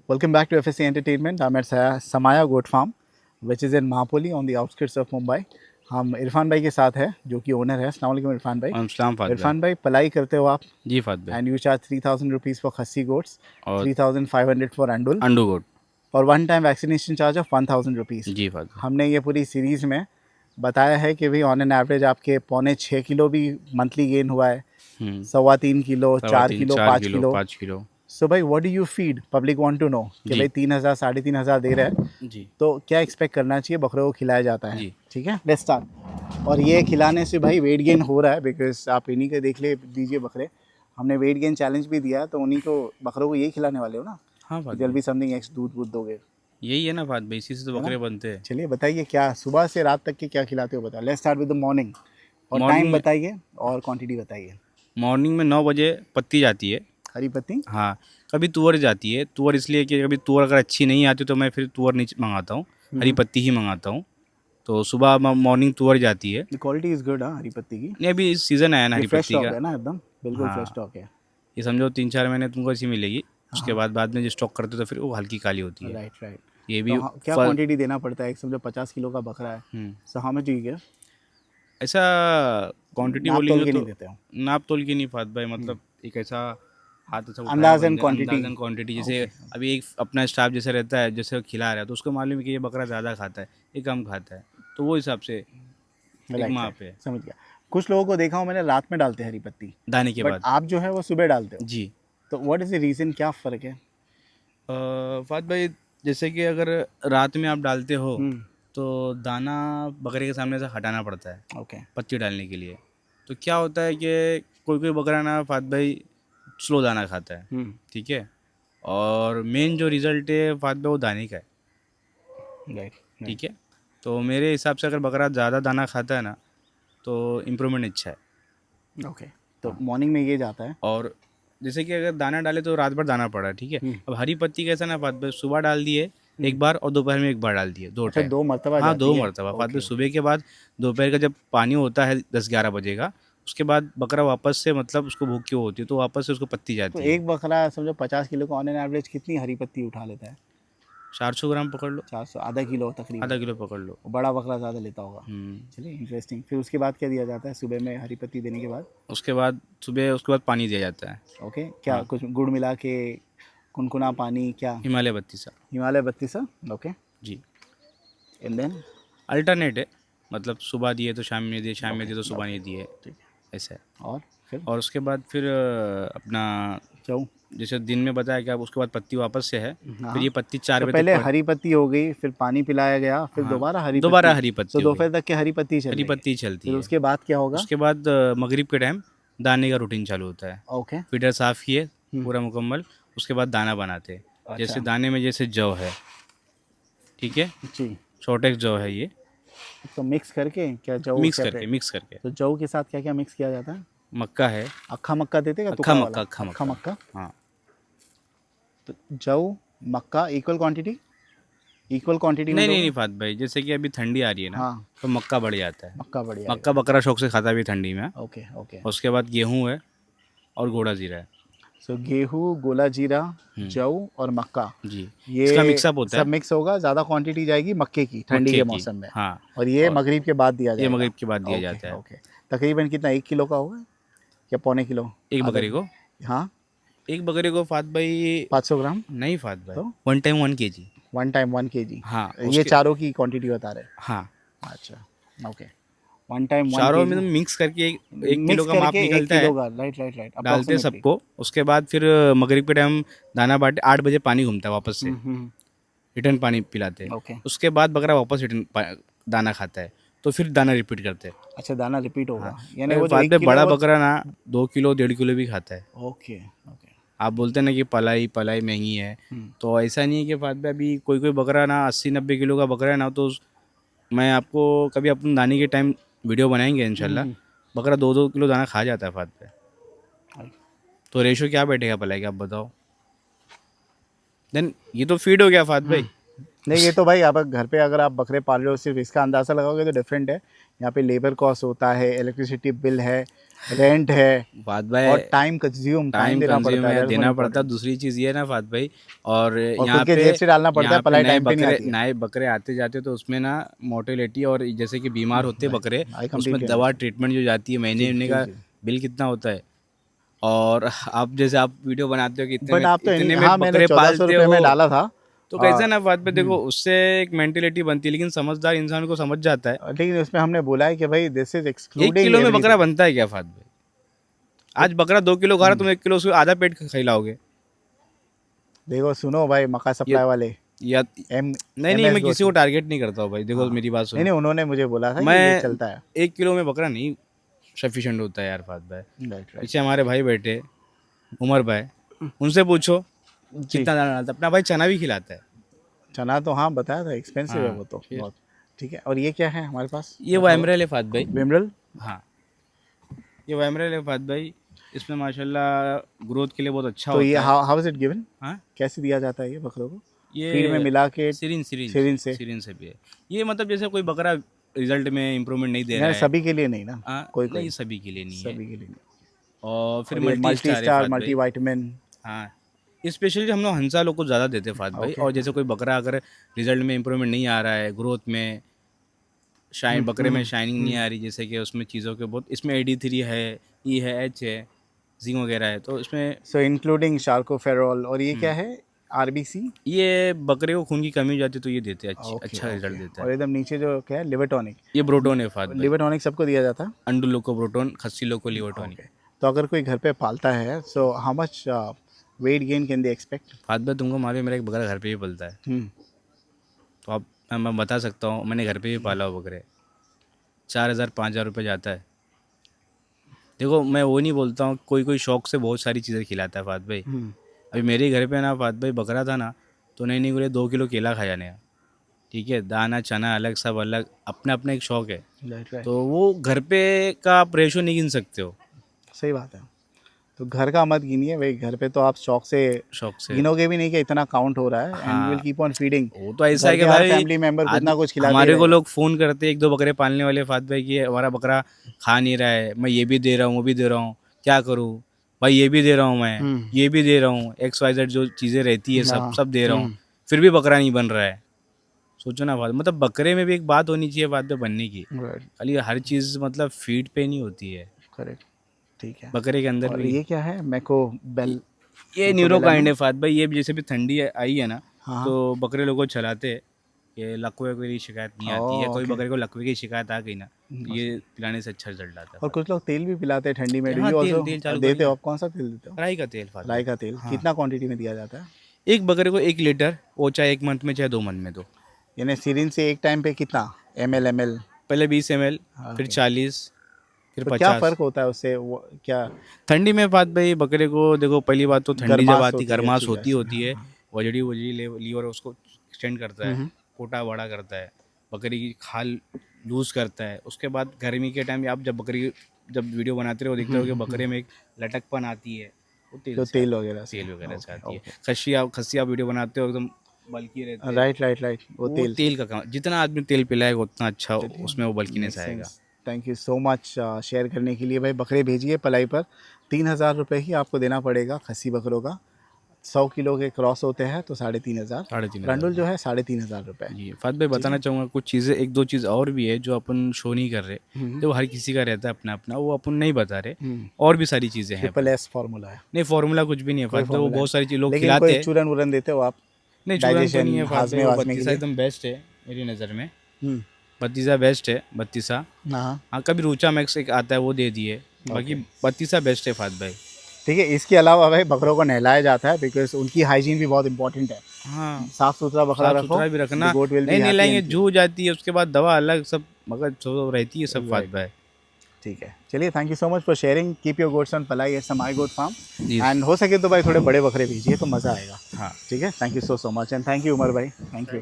Welcome back to FSC Entertainment. I'm at Samaya Goat Farm, which is in Mahapoli on the outskirts of Mumbai. हम इरफान भाई के साथ है जो कि ओनर है। अस्सलाम वालेकुम इरफान भाई। अस्सलाम फात भाई। इरफान भाई पलाई करते हो आप? जी फात भाई। And you charge 3000 rupees for खस्सी गोट्स, और 3500 फॉर अंडुल, अंडू गोट। और one time vaccination charge of 1000 rupees. जी फात भाई। हमने ये पूरी सीरीज़ में बताया है कि भाई ऑन एन एवरेज आपके 6.25 किलो भी मंथली गेन हुआ है, 3.25 kilo, 4 kilo, 5 kilo. 5 kilo. So भाई what do you feed? Public want to know कि जी। भाई 3000 3,500 दे रहा है जी तो क्या एक्सपेक्ट करना चाहिए? बकरों को खिलाया जाता है, जी। ठीक है, लेट्स स्टार्ट। और ये खिलाने से भाई वेट गेन हो रहा है, बिकॉज आप इन्हीं के देख ले दीजिए बकरे। हमने वेट गेन चैलेंज भी दिया तो उन्हीं को बकरों को यही खिलाने वाले हो ना? हाँ फात जल्दी भाई, समथिंग एक्स दूध वूध दोगे, यही है ना फात भाई, इसी से तो है ना? बकरे बनते हैं। चलिए बताइए क्या सुबह से रात तक के क्या खिलाते हो, बताओ। Let's start with the morning, और मॉर्निंग टाइम में बताइए और क्वांटिटी बताइए। मॉर्निंग में 9 बजे पत्ती जाती है। हरी पत्ती। हाँ, कभी तुअर जाती है। तुअर इसलिए कि कभी तुअर अगर अच्छी नहीं आती तो मैं फिर तुअर नहीं मंगाता हूँ, हरी पत्ती ही मंगाता हूँ। तो सुबह मॉर्निंग तुअर जाती है। क्वालिटी इज़ गुड, हाँ, हरी पत्ती की। नहीं, अभी सीज़न आया ना ये हरी फ्रेश पत्ती स्टॉक का। है ना, एकदम बिल्कुल फ्रेश हाँ, स्टॉक है। ये समझो 3-4 महीने तुमको ऐसी मिलेगी। हाँ उसके हाँ, बाद में जो स्टॉक करते तो फिर वो हल्की काली होती है। Right right. ये तो भी हाँ, क्या फल। क्वांटिटी देना पड़ता है? एक समझो 50 किलो का बकरा है, so how much do you give? ऐसा क्वांटिटी नाप तोल बोलेंगे के नहीं तो देते हो? नाप तोल की नहीं फात भाई, मतलब एक ऐसा हाथ ऐसा उठाया अंदाजन बंदे, क्वांटिटी। अंदाजन क्वांटिटी। जैसे ओके। अभी एक अपना स्टाफ जैसे रहता है, जैसे वो खिला रहा है तो उसको मालूम है कि ये बकरा ज़्यादा खाता है, ये कम खाता है, तो वो हिसाब से एक राइट राइट, माप है। समझ गया। कुछ लोगों को देखा हूँ मैंने रात में डालते हैं हरी पत्ती, दाने के बट बाद। आप जो है वो सुबह डालते हो, जी। तो व्हाट इज़ द रीज़न, क्या फ़र्क है? फात भाई, जैसे कि अगर रात में आप डालते हो हम्म। तो दाना बकरे के सामने से हटाना पड़ता है ओके। पत्ती डालने के लिए। तो क्या होता है कि कोई कोई बकरा ना फात भाई स्लो दाना खाता है, हम्म। ठीक है। और मेन जो रिज़ल्ट है फात भाई वो दाने का है, राइट राइट। ठीक है। तो मेरे हिसाब से अगर बकरा ज़्यादा दाना खाता है ना तो इम्प्रूवमेंट अच्छा है। ओके, तो हाँ, मॉर्निंग में ये जाता है। और जैसे कि अगर दाना डाले तो रात भर दाना पड़ा, ठीक है। हम्म। अब हरी पत्ती कैसा ना फात भाई, सुबह डाल दिए हम्म। एक बार और दोपहर में एक बार डाल दिए, 2 अच्छा, टाइम। 2 मरतबा हाँ, जाती 2 है। मरतबा फात भाई, ओके ओके। सुबह के बाद दोपहर का जब पानी होता है 10-11 बजे का, उसके बाद बकरा वापस से, मतलब उसको भूख क्यों होती है तो वापस से उसको पत्ती तो जाती है। एक बकरा समझो 50 किलो का ऑन एन एवरेज कितनी हरी पत्ती उठा लेता है? 400 ग्राम पकड़ लो, 400, आधा किलो तकरीबन। आधा किलो पकड़ लो। वो बड़ा बकरा ज़्यादा लेता होगा। हम्म। चलिए इंटरेस्टिंग। फिर उसके बाद क्या दिया जाता है सुबह में हरी पत्ती देने के बाद? उसके बाद सुबह उसके बाद पानी दिया जाता है। ओके, क्या हाँ, कुछ गुड़ मिला के, कुनकुना पानी क्या? हिमालय बत्ती सा। हिमालय बत्ती सा। ओके। जी। And then? अल्टरनेट है, मतलब सुबह दिए तो शाम में दिए, शाम में ओके दिए तो सुबह ओके, नहीं दिए, ठीक ऐसा है। है। और फिर? और उसके बाद फिर अपना जाऊँ? जैसे दिन में बताया कि आप उसके बाद पत्ती वापस से है, फिर हाँ, ये पत्ती 4 तो बजे तक पहले हरी पत्ती हो गई, फिर पानी पिलाया गया, फिर हाँ, दोबारा हरी दोबारा पत्ती। हरी सो पत्ती हो गई। दोपहर तक के हरी पत्ती चल हरी रही है। पत्ती चलती फिर है। उसके बाद क्या होगा? उसके बाद मगरिब के टाइम दाने का रूटीन चालू होता है। ओके। फीडर साफ़ किए पूरा मुकम्मल, उसके बाद दाना बनाते हैं। जैसे अच्छा। दाने में जैसे जौ है, ठीक है, जी। शॉर्टेज जौ है ये, तो मिक्स करके क्या जऊ सेपरेट? मिक्स करके। तो जऊ के साथ क्या क्या मिक्स किया जाता है? मक्का है, अक्खा मक्का देते क्या, अक्खा टुकड़ा मक्का, वाला? अक्खा अक्खा मक्का। मक्का। हाँ, तो जऊ, मक्का इक्वल क्वांटिटी, इक्वल क्वांटिटी में नहीं नहीं दोगे? नहीं फात भाई, जैसे कि अभी ठंडी आ रही है ना हाँ, तो मक्का बढ़ जाता है। मक्का बढ़ मक्का जाएगा। बकरा शौक से खाता भी ठंडी में। Okay okay. उसके बाद गेहूँ है और घोड़ा जीरा है। सो गेहूँ, गोला जीरा, हम्म, जऊ और मक्का, जी। इसका ये मिक्सअप होता सब है मिक्स होगा। ज़्यादा क्वांटिटी जाएगी मक्के की ठंडी मक्के के की। मौसम में, हाँ, और ये और मगरिब के बाद दिया ये जाएगा। मगरिब के बाद दिया ओके जाता है ओके। तकरीबन कितना, 1 किलो का होगा या पौने किलो? एक आधा बकरे किलो? को। हाँ, एक बकरे को फात भाई, 500 ग्राम। नहीं फात भाई, तो 1 time 1 kg। One time 1 kg, हाँ, ये उसके, चारों की क्वांटिटी बता रहे हाँ, हैं? अच्छा ओके। वन टाइम वन चारों के में जी मिक्स करके एक किलो मिक्स का माप करके एक निकलता किलो है। का, राइट राइट राइट, डालते हैं अप्रॉक्सीमेटली। सबको। उसके बाद फिर मगरिब के टाइम दाना बांटे, 8 बजे पानी घूमता है वापस से, हम्म। रिटर्न पानी पिलाते हैं। ओके। उसके बाद बकरा वापस रिटर्न दाना खाता है, तो फिर दाना रिपीट करते हैं। अच्छा, दाना रिपीट हाँ, होगा, यानी वो जो बाद एक में किलो बड़ा वो। बकरा ना 2 किलो 1.5 किलो भी खाता है। Okay okay. आप बोलते हैं ना कि पलाई पलाई महंगी है, तो ऐसा नहीं है कि फायदा। अभी कोई कोई बकरा ना 80-90 किलो का बकरा है ना, तो मैं आपको कभी अपन दाने के टाइम वीडियो बनाएंगे इंशाल्लाह। बकरा 2-2 किलो दाना खा जाता है फात पे। तो रेशो क्या बैठेगा पलाई का, आप बताओ। देन ये तो फीड हो गया फात भाई। नहीं, ये तो भाई आप घर पे अगर आप बकरे पाल रहे हो सिर्फ इसका अंदाज़ा लगाओगे तो डिफरेंट है। यहाँ पे लेबर कॉस्ट होता है, इलेक्ट्रिसिटी बिल है, रेंट है, फात भाई और टाइम कंज्यूम टाइम देना कंज्यूम पड़ता है, है, that's देना more पड़ता है। important। दूसरी चीज़ ये है ना फात भाई, और और यहाँ खुद के पे जेब से डालना पड़ता है, यहाँ पे पलाई नए टाइम पे नहीं बकरे आती है। नए बकरे आते जाते तो उसमें ना मोर्टेलिटी और जैसे कि बीमार होते भाई, बकरे, I completely उसमें दवा ट्रीटमेंट जो जाती है महीने जी महीने जी का जी। बिल कितना होता है। और आप जैसे आप वीडियो बनाते हो कि बट आप तो इतने में हाँ, मैंने बकरे 1400 पालते रुपये में हो, डाला था। तो कैसा ना बात पे देखो, उससे एक मेंटेलिटी बनती है, लेकिन समझदार इंसान को समझ जाता है। लेकिन उसमें हमने बोला है कि भाई दिस इज 1 एक्सक्लूडिंग किलो में बकरा एवरीथिंग। बनता है क्या फात भाई? आज बकरा 2 किलो खा रहा, तुम 1 किलो उसको आधा पेट खिलाओगे? देखो सुनो भाई, मक्का ये सप्लाई वाले या एम नहीं, MS मैं किसी को गोशी। टारगेट नहीं करता हूँ भाई, देखो मेरी बात नहीं सुनो। नहीं, उन्होंने मुझे बोला था कि ये मैं चलता है। 1 किलो में बकरा नहीं सफिशिएंट होता है यार फात भाई। राइट राइट पीछे हमारे भाई बैठे, उमर भाई, उनसे पूछो जी। कितना दाना डालता है। अपना भाई चना भी खिलाता है। चना तो हाँ बताया था, एक्सपेंसिव है हाँ, वो तो फिर बहुत। ठीक है, और ये क्या है हमारे पास? ये वो एमरल है फात भाई। विमरल। हाँ, ये वो एमरल है फात भाई। इसमें माशाल्लाह ग्रोथ के लिए बहुत अच्छा तो ये होता है। How is it given? हाँ, कैसे दिया जाता है ये बकरों को? ये फीड में मिला के सिरिंज सिरिंज सिरिंज से? सिरिंज से भी है। ये मतलब जैसे कोई बकरा रिजल्ट में इम्प्रूवमेंट नहीं दे रहा यार है, सभी के लिए नहीं ना, कोई नहीं कोई, सभी के लिए नहीं है। सभी के लिए नहीं। और फिर और ये मल्टी मल्टी स्टार है स्टार, फात मल्टी भाई। वाइटामिन। हाँ, स्पेशली हम लोग हंसा लोग को ज़्यादा देते हैं फात भाई। Okay. और जैसे कोई बकरा अगर रिजल्ट में इम्प्रूवमेंट नहीं आ रहा है, ग्रोथ में शाइन बकरे में शाइनिंग नहीं आ रही, जैसे कि उसमें चीज़ों के बहुत, इसमें AD3 है, E है, H है, जिंक वगैरह है, तो इसमें सो इंक्लूडिंग शार्कोफेरॉल। और ये क्या है? RBC। ये बकरे को खून की कमी हो जाती है तो ये देते हैं, ओके अच्छा रिजल्ट ओके। देता और है। एकदम नीचे जो क्या है, लिवर टॉनिक। ये ब्रोटोन है फात भाई। लिवर टॉनिक सबको दिया जाता है? अंडू लोग को प्रोटोन, खस्सी लोग को लिवर टॉनिक। ओके। तो अगर कोई घर पे पालता है, so how much weight gain can they expect? Fath भाई तुमको मालूम है मेरा एक बकरा घर पे ही पलता है, तो आप मैं बता सकता हूँ, मैंने घर पे ही पाला हो बकरे। 4,000-5,000 रुपये जाता है। देखो मैं वो नहीं बोलता हूँ, कोई कोई शौक से बहुत सारी चीज़ें खिलाता है फात भाई। अभी मेरे घर पे ना फात भाई बकरा था ना, तो नहीं बोले 2 किलो केला खा जाने का। ठीक है, दाना चना अलग, सब अलग, अपना अपना एक शौक है। राइट राइट, तो वो घर पे का आप रेशो नहीं गिन सकते हो सही बात है। तो घर का मत गिनिए भाई, घर पे तो आप शौक से शौक से। गिनोगे भी नहीं कि इतना काउंट हो रहा है, एंड हाँ, विल कीप ऑन फीडिंग। वो तो ऐसा है कि हर भाई फैमिली मेंबर कुछ ना कुछ खिलाते ही हमारे को रहेगा। लोग फ़ोन करते हैं, 1-2 बकरे पालने वाले फात भाई, कि हमारा बकरा खा नहीं रहा है, मैं ये भी दे रहा हूँ, वो भी दे रहा हूँ, क्या करूँ भाई? ये भी दे रहा हूँ मैं, ये भी दे रहा हूँ, XYZ जो चीज़ें रहती है सब सब दे रहा हूँ, फिर भी बकरा नहीं बन रहा है। सोचो ना बात, मतलब बकरे में भी एक बात होनी चाहिए बात पे बनने की। राइट, खाली हर चीज़ मतलब फीड पे नहीं होती है, करेक्ट, ठीक है। बकरे के अंदर और भी। ये क्या है? मैको बेल। ये न्यूरोकाइंड है फात भाई। ये भी जैसे भी ठंडी आई है ना, हाँ। तो बकरे लोगों को चलाते हैं, ये लकवे की शिकायत नहीं आती है। कोई ओके। बकरे को लकवे की शिकायत आ गई ना, तो ये पिलाने से अच्छा रिजल्ट आता और है। कुछ लोग तेल भी पिलाते हैं ठंडी में। हाँ, यू तेल ऑल्सो चालू देते करिए। हो? आप कौन सा तेल देते हो? राई का तेल फात राई भाई। का तेल हाँ। कितना क्वांटिटी में दिया जाता है? एक बकरे को 1 लीटर, वो चाहे 1 मंथ में चाहे 2 मंथ में दो। यानी सिरिंज से एक टाइम पे कितना ml? पहले 20 ml, फिर ओके। 40, फिर तो क्या 50। फ़र्क होता है उससे? वो क्या ठंडी में फात भाई बकरे को देखो, पहली बात तो ठंडी जब गर्माश आती, होती है गर्माश अच्छी होती खासी। है, हाँ, वजड़ी लीवर उसको एक्सटेंड करता है, पोटा बड़ा करता है, बकरी की खाल लूज़ करता है। उसके बाद गर्मी के टाइम आप जब वीडियो बनाते रहो देखते हो कि बकरे में एक लटकपन आती है, वो तो तेल से तेल वगैरह से। तेल वगैरह से आती है। ओके। खस्सी आप वीडियो बनाते हो एकदम बल्कि रहते हैं, राइट राइट राइट, वो वो तेल। तेल का काम। जितना आदमी तेल पिलाएगा उतना अच्छा उसमें वो बल्कीनेस आएगा। Thank you so much share करने के लिए भाई। बकरे भेजिए पलाई पर। 3,000 रुपये ही आपको देना पड़ेगा खस्सी बकरों का। 100 किलो के क्रॉस होते हैं तो 3,500। 3,500 रंडुल जो है 3,500 रुपये। जी फात भाई, बताना चाहूँगा कुछ चीज़ें, 1-2 चीज़ और भी है जो अपन शो नहीं कर रहे, तो हर किसी का रहता है अपना अपना, वो अपन नहीं बता रहे। और भी सारी चीज़ें हैं। SSS फार्मूला है। नहीं, फार्मूला कुछ भी नहीं है फात भाई, वो बहुत सारी चीज़ लोग लेकिन खिलाते कोई हैं। चूरन वूरन देते हो आप? नहीं, चूरन तो डाइजेशन, नहीं है फात हाजमे भाई, वो वाजमे के 32 लिए। एकदम बेस्ट है मेरी नज़र में। हम्म, 32 बेस्ट है, 32। हाँ हाँ, कभी रूचा मैक्स एक आता है वो दे दिए, बाकी 32 बेस्ट है फात भाई। ठीक है। इसके अलावा भाई बकरों को नहलाया जाता है, बिकॉज उनकी हाइजीन भी बहुत इंपॉर्टेंट है। हाँ, साफ सुथरा बकरा साफ रखो, सुथरा भी रखना। the goat will be नहीं happy लाएंगे, and जू जाती है, उसके बाद दवा अलग, सब मगर जो रहती है सब फात भाई। ठीक है। चलिए, thank you so much for sharing. Keep your goats on पलाई एट माई गोट फार्म। जी। एंड हो सके तो भाई थोड़े बड़े बकरे भेजिए तो मज़ा आएगा। हाँ, ठीक है। Thank you so much and thank you Umar भाई। Thank you.